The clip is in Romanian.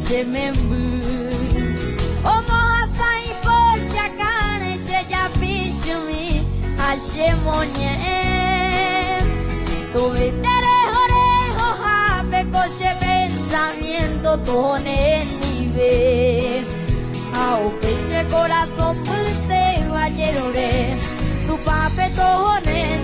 Shemembu Omo Hasai Poshakane Sheja Pishumi Hashemonye Tu vitere hore hojabe Coche pensamiento tone nivel Aunque ese corazón te vaya a llorar Tu papel tone